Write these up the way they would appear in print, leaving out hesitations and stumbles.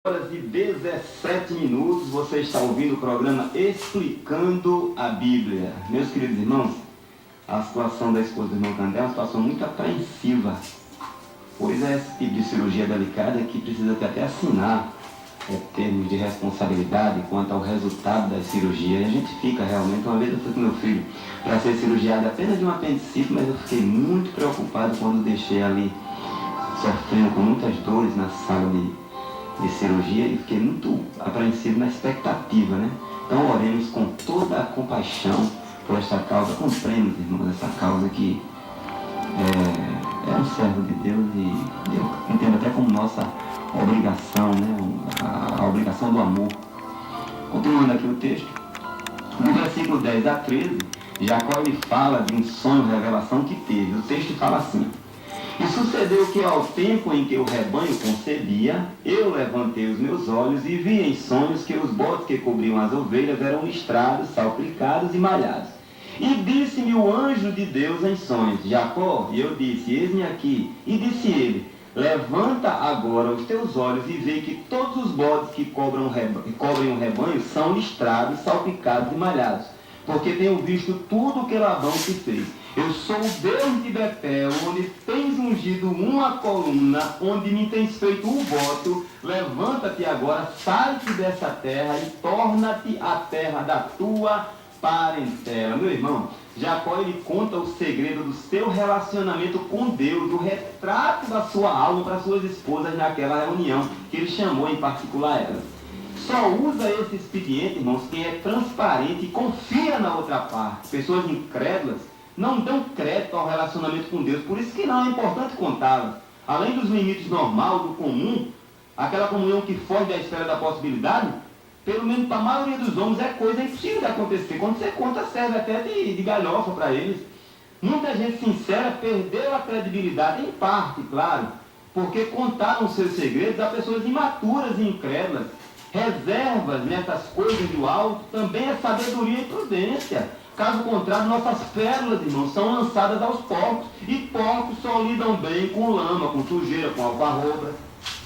Horas e 17 minutos, você está ouvindo o programa Explicando a Bíblia. Meus queridos irmãos, a situação da esposa do irmão Candé é uma situação muito apreensiva, pois é esse tipo de cirurgia delicada que precisa ter até assinar termos de responsabilidade quanto ao resultado da cirurgia. E a gente fica realmente, uma vez eu fui com meu filho para ser cirurgiado apenas de um apendicite, mas eu fiquei muito preocupado quando deixei ali sofrendo com muitas dores na sala de cirurgia e fiquei muito apreensivo na expectativa, né? Então oremos com toda a compaixão por esta causa. Compreendemos, irmãos, essa causa que é um servo de Deus e eu entendo até como nossa obrigação, né? A obrigação do amor. Continuando aqui o texto, no versículo 10 a 13, Jacó lhe fala de um sonho, revelação que teve. O texto fala assim: e sucedeu que ao tempo em que o rebanho concebia, eu levantei os meus olhos e vi em sonhos que os bodes que cobriam as ovelhas eram listrados, salpicados e malhados. E disse-me o anjo de Deus em sonhos: Jacó. E eu disse: eis-me aqui. E disse ele: levanta agora os teus olhos e vê que todos os bodes que cobrem o rebanho são listrados, salpicados e malhados, porque tenho visto tudo o que Labão te fez. Eu sou o Deus de Betel, onde tens ungido uma coluna, onde me tens feito um voto. Levanta-te agora, sai-te dessa terra e torna-te a terra da tua parentela. Meu irmão, Jacó ele conta o segredo do seu relacionamento com Deus, o retrato da sua alma para suas esposas naquela reunião, que ele chamou em particular elas. Só usa esse expediente, irmãos, quem é transparente e confia na outra parte. Pessoas incrédulas não dão crédito ao relacionamento com Deus, por isso que não é importante contá-las. Além dos limites normal, do comum, aquela comunhão que foge da esfera da possibilidade, pelo menos para a maioria dos homens é coisa impossível de acontecer. Quando você conta, serve até de galhofa para eles. Muita gente sincera perdeu a credibilidade, em parte, claro, porque contaram os seus segredos a pessoas imaturas e incrédulas. Reservas nessas coisas do alto também é sabedoria e prudência. Caso contrário, nossas pérolas, irmãos, são lançadas aos porcos. E porcos só lidam bem com lama, com sujeira, com alfarrobra.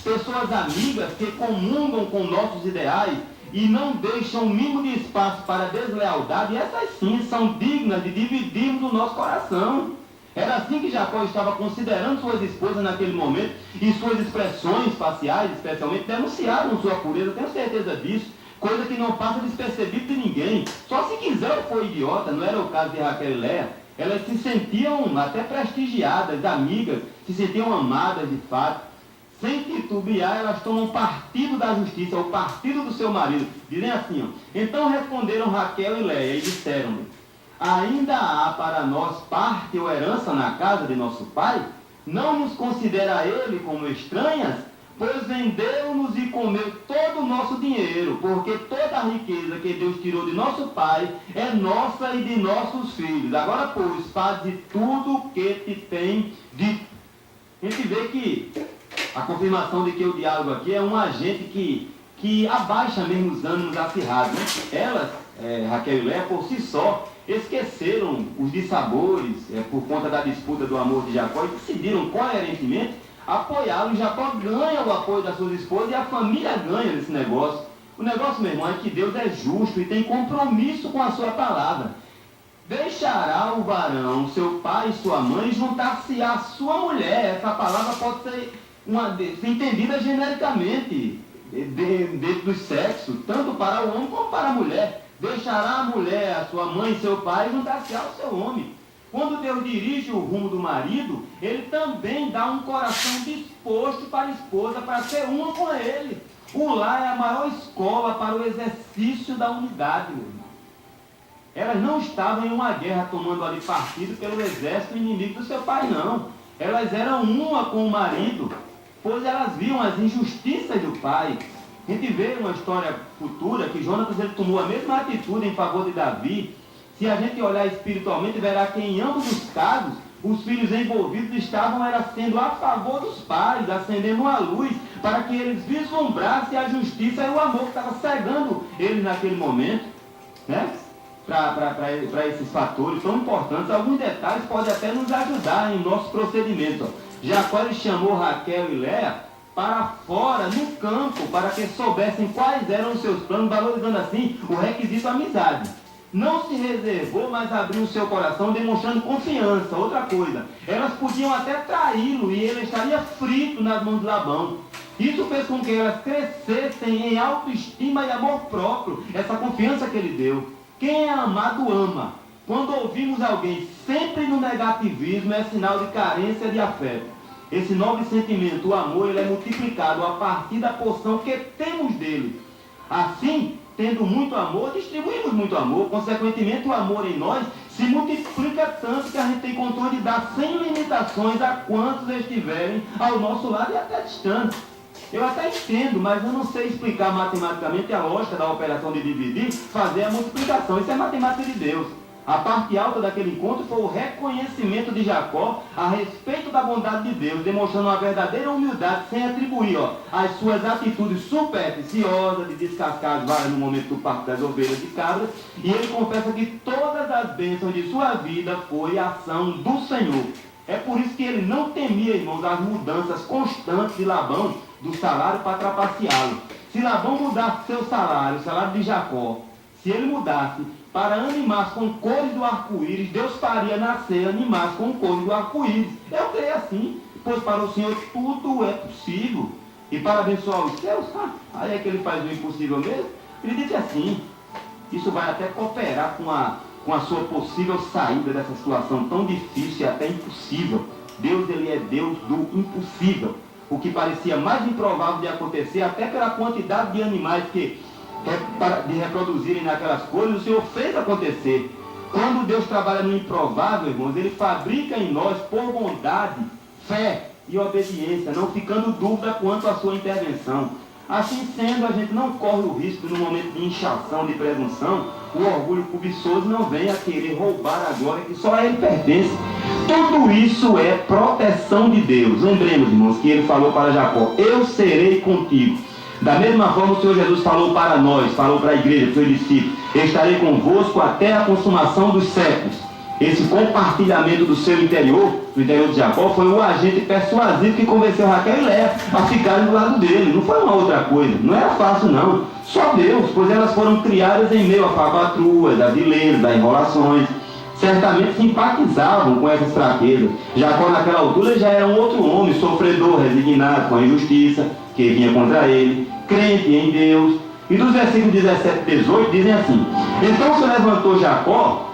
Pessoas amigas que comungam com nossos ideais e não deixam o mínimo de espaço para a deslealdade, essas sim são dignas de dividirmos o nosso coração. Era assim que Jacó estava considerando suas esposas naquele momento, e suas expressões faciais, especialmente, denunciaram sua pureza, tenho certeza disso. Coisa que não passa despercebido de ninguém. Só se quiser for idiota, não era o caso de Raquel e Léa. Elas se sentiam até prestigiadas, amigas, se sentiam amadas de fato. Sem titubear, elas tomam partido da justiça, o partido do seu marido. Dizem assim, ó: então responderam Raquel e Léa e disseram-lhe: ainda há para nós parte ou herança na casa de nosso pai? Não nos considera ele como estranhas? Pois vendeu-nos e comeu todo o nosso dinheiro, porque toda a riqueza que Deus tirou de nosso pai é nossa e de nossos filhos. Agora, pois, faze tudo o que te tem dito. A gente vê que a confirmação de que o diálogo aqui é um agente que abaixa mesmo os ânimos acirrados, né? Elas, Raquel e Léa, por si só, esqueceram os dissabores por conta da disputa do amor de Jacó e decidiram coerentemente apoiá-lo. Jacó ganha o apoio das suas esposas e a família ganha nesse negócio. O negócio, meu irmão, é que Deus é justo e tem compromisso com a sua palavra. Deixará o varão, seu pai e sua mãe, juntar-se à sua mulher. Essa palavra pode ser entendida genericamente dentro do sexo, tanto para o homem como para a mulher. Deixará a mulher, a sua mãe e seu pai, juntar-se ao seu homem. Quando Deus dirige o rumo do marido, ele também dá um coração disposto para a esposa, para ser uma com ele. O lar é a maior escola para o exercício da unidade, meu irmão. Elas não estavam em uma guerra tomando ali partido pelo exército inimigo do seu pai, não. Elas eram uma com o marido, pois elas viam as injustiças do pai. A gente vê uma história futura que Jonatas ele tomou a mesma atitude em favor de Davi. Se a gente olhar espiritualmente, verá que em ambos os casos, os filhos envolvidos estavam sendo a favor dos pais, acendendo uma luz para que eles vislumbrassem a justiça e o amor que estava cegando eles naquele momento, né? Para esses fatores tão importantes. Alguns detalhes podem até nos ajudar em nossos procedimentos. Jacó ele chamou Raquel e Léa para fora, no campo, para que soubessem quais eram os seus planos, valorizando assim o requisito amizade. Não se reservou, mas abriu o seu coração, demonstrando confiança. Outra coisa, elas podiam até traí-lo e ele estaria frito nas mãos de Labão. Isso fez com que elas crescessem em autoestima e amor próprio, essa confiança que ele deu. Quem é amado ama. Quando ouvimos alguém sempre no negativismo, é sinal de carência de afeto. Esse nobre sentimento, o amor, ele é multiplicado a partir da porção que temos dele. Assim, tendo muito amor, distribuímos muito amor. Consequentemente, o amor em nós se multiplica tanto que a gente tem controle de dar sem limitações a quantos estiverem ao nosso lado e até distantes. Eu até entendo, mas eu não sei explicar matematicamente a lógica da operação de dividir, fazer a multiplicação. Isso é matemática de Deus. A parte alta daquele encontro foi o reconhecimento de Jacó a respeito da bondade de Deus, demonstrando uma verdadeira humildade sem atribuir as suas atitudes supersticiosas de descascar as varas no momento do parto das ovelhas e cabras. E ele confessa que todas as bênçãos de sua vida foi a ação do Senhor. É por isso que ele não temia, irmãos, as mudanças constantes de Labão do salário para trapaceá-lo. Se Labão mudasse seu salário, o salário de Jacó, se ele mudasse para animar com cores do arco-íris, Deus faria nascer animar com cores do arco-íris. Eu creio assim, pois para o Senhor tudo é possível. E para abençoar os céus, aí é que ele faz o impossível mesmo. Ele disse assim, isso vai até cooperar com a sua possível saída dessa situação tão difícil e até impossível. Deus, ele é Deus do impossível. O que parecia mais improvável de acontecer, até pela quantidade de animais que de reproduzirem naquelas cores, o Senhor fez acontecer. Quando Deus trabalha no improvável, irmãos, ele fabrica em nós, por bondade, fé e obediência, não ficando dúvida quanto à sua intervenção. Assim sendo, a gente não corre o risco, no momento de inchação, de presunção, o orgulho cobiçoso não venha a querer roubar a glória que só a ele pertence. Tudo isso é proteção de Deus. Lembremos, irmãos, que ele falou para Jacó, eu serei contigo. Da mesma forma o Senhor Jesus falou para nós, falou para a igreja, para os seus discípulos, estarei convosco até a consumação dos séculos. Esse compartilhamento do seu interior, do interior de Jacó, foi o agente persuasivo que convenceu Raquel e Léa a ficarem do lado dele. Não foi uma outra coisa, não era fácil não. Só Deus, pois elas foram criadas em meio a falcatruas, a vilenas, a enrolações. Certamente simpatizavam com essas fraquezas. Jacó naquela altura já era um outro homem, sofredor, resignado com a injustiça que vinha contra ele, crente em Deus. E dos versículos 17 e 18 dizem assim, então se levantou Jacó,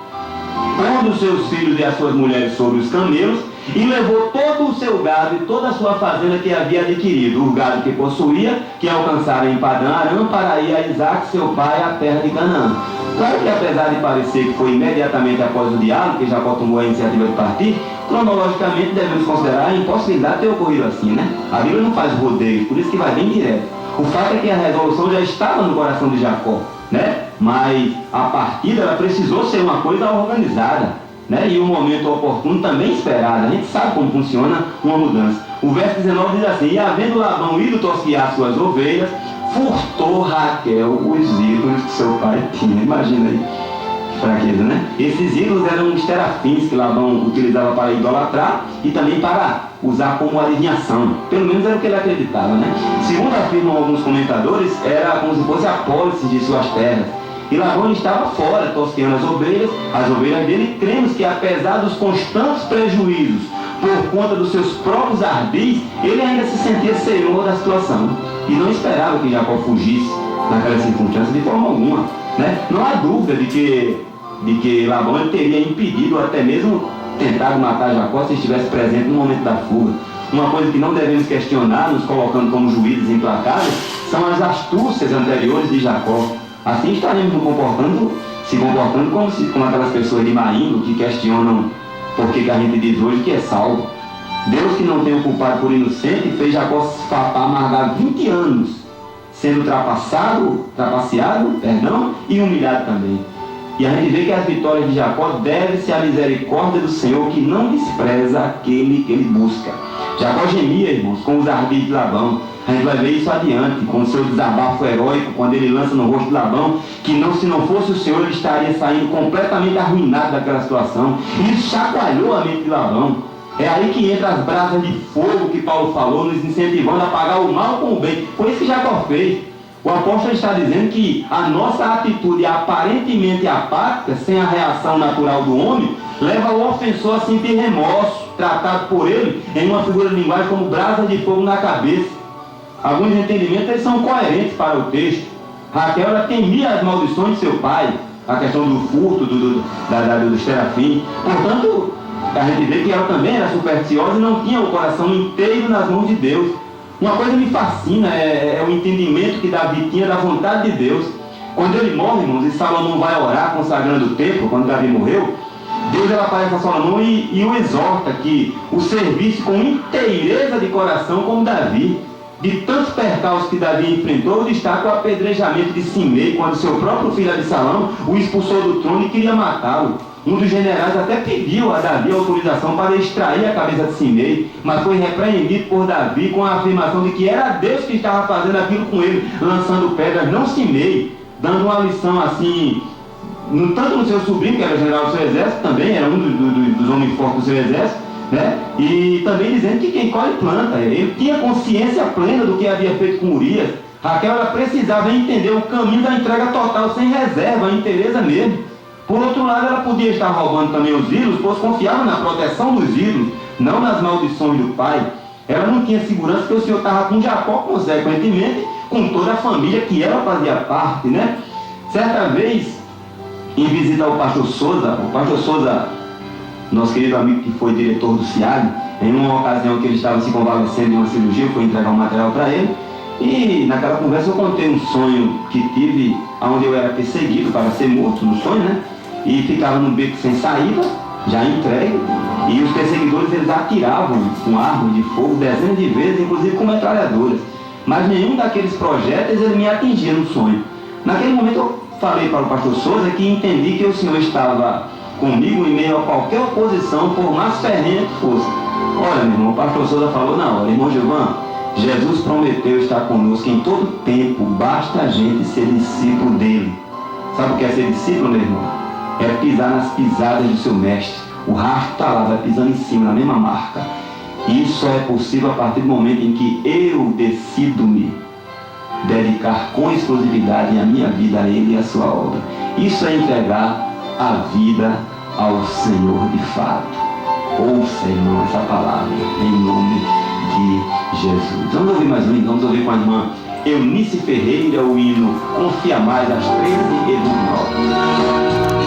pondo os seus filhos e as suas mulheres sobre os camelos, e levou todo o seu gado e toda a sua fazenda que havia adquirido, o gado que possuía, que alcançara em Padã Arã, para ir a Isaac, seu pai, à terra de Canaã. Claro que apesar de parecer que foi imediatamente após o diálogo que Jacó tomou a iniciativa de partir, cronologicamente devemos considerar a impossibilidade de ter ocorrido assim, né? A Bíblia não faz rodeio, por isso que vai bem direto. O fato é que a resolução já estava no coração de Jacó, né? Mas a partida ela precisou ser uma coisa organizada, né? E um momento oportuno também esperado. A gente sabe como funciona uma mudança. O verso 19 diz assim, e havendo Labão ido tosquiar suas ovelhas, furtou Raquel os ídolos que seu pai tinha. Imagina aí, que fraqueza, né? Esses ídolos eram os terafins que Labão utilizava para idolatrar e também para usar como adivinhação. Pelo menos era o que ele acreditava, né? Segundo afirmam alguns comentadores, era como se fosse a pólice de suas terras. E Labão estava fora, tosqueando as ovelhas dele, e cremos que apesar dos constantes prejuízos por conta dos seus próprios ardis, ele ainda se sentia senhor da situação. E não esperava que Jacó fugisse naquela circunstância de forma alguma, né? Não há dúvida de que Labão ele teria impedido ou até mesmo tentado matar Jacó se estivesse presente no momento da fuga. Uma coisa que não devemos questionar, nos colocando como juízes implacáveis, são as astúcias anteriores de Jacó. Assim estaremos se comportando como aquelas pessoas de má índole que questionam por que a gente diz hoje que é salvo. Deus, que não tem o culpado por inocente, fez Jacó amargar 20 anos, sendo trapaceado, e humilhado também. E a gente vê que as vitórias de Jacó devem-se à misericórdia do Senhor, que não despreza aquele que ele busca. Jacó gemia, irmãos, com os ardis de Labão. A gente vai ver isso adiante, com o seu desabafo heróico, quando ele lança no rosto de Labão, que se não fosse o Senhor, ele estaria saindo completamente arruinado daquela situação. E isso chacoalhou a mente de Labão. É aí que entra as brasas de fogo que Paulo falou, nos incentivando a pagar o mal com o bem. Foi isso que Jacó fez. O apóstolo está dizendo que a nossa atitude aparentemente apática, sem a reação natural do homem, leva o ofensor a sentir remorso, tratado por ele em uma figura de linguagem como brasa de fogo na cabeça. Alguns entendimentos eles são coerentes para o texto. Raquel ela temia as maldições de seu pai, a questão do furto, dos terafins. Portanto, a gente vê que ela também era supersticiosa e não tinha o coração inteiro nas mãos de Deus. Uma coisa me fascina é o entendimento que Davi tinha da vontade de Deus. Quando ele morre, irmãos, e Salomão vai orar consagrando o templo, quando Davi morreu, Deus ela aparece a Salomão e o exorta que o servisse com inteireza de coração como Davi. De tantos percalços que Davi enfrentou, destaca o apedrejamento de Simei, quando seu próprio filho Absalão o expulsou do trono e queria matá-lo. Um dos generais até pediu a Davi autorização para extrair a cabeça de Simei, mas foi repreendido por Davi com a afirmação de que era Deus que estava fazendo aquilo com ele, lançando pedras, não Simei, dando uma lição assim, tanto no seu sobrinho, que era general do seu exército, também era um dos homens fortes do seu exército, né? E também dizendo que quem colhe planta. Ele tinha consciência plena do que havia feito com Urias. Raquel ela precisava entender o caminho da entrega total, sem reserva, a inteireza mesmo. Por outro lado, ela podia estar roubando também os ídolos, pois confiava na proteção dos ídolos, não nas maldições do pai. Ela não tinha segurança que o Senhor estava com Jacó, consequentemente, com toda a família que ela fazia parte, né? Certa vez, em visita ao pastor Souza, nosso querido amigo que foi diretor do CIAG, em uma ocasião que ele estava se convalescendo de uma cirurgia, eu fui entregar um material para ele, e naquela conversa eu contei um sonho que tive, onde eu era perseguido para ser morto no sonho, né? E ficava num beco sem saída, já entregue, e os perseguidores eles atiravam com armas de fogo dezenas de vezes, inclusive com metralhadoras, mas nenhum daqueles projéteis ele me atingia no sonho. Naquele momento eu falei para o pastor Souza que entendi que o Senhor estava comigo em meio a qualquer oposição, por mais ferrenha que fosse. Olha, meu irmão, o pastor Souza falou na hora: irmão Gilvan, Jesus prometeu estar conosco em todo tempo, basta a gente ser discípulo dele. Sabe o que é ser discípulo, meu irmão? É pisar nas pisadas do seu mestre. O rastro está lá, vai pisando em cima, na mesma marca. Isso só é possível a partir do momento em que eu decido me dedicar com exclusividade a minha vida a ele e a sua obra. Isso é entregar a vida ao Senhor de fato. Ouça, irmão, essa palavra em nome de Jesus. Vamos ouvir mais um hino, vamos ouvir com a irmã Eunice Ferreira o hino Confia Mais, às 13h19.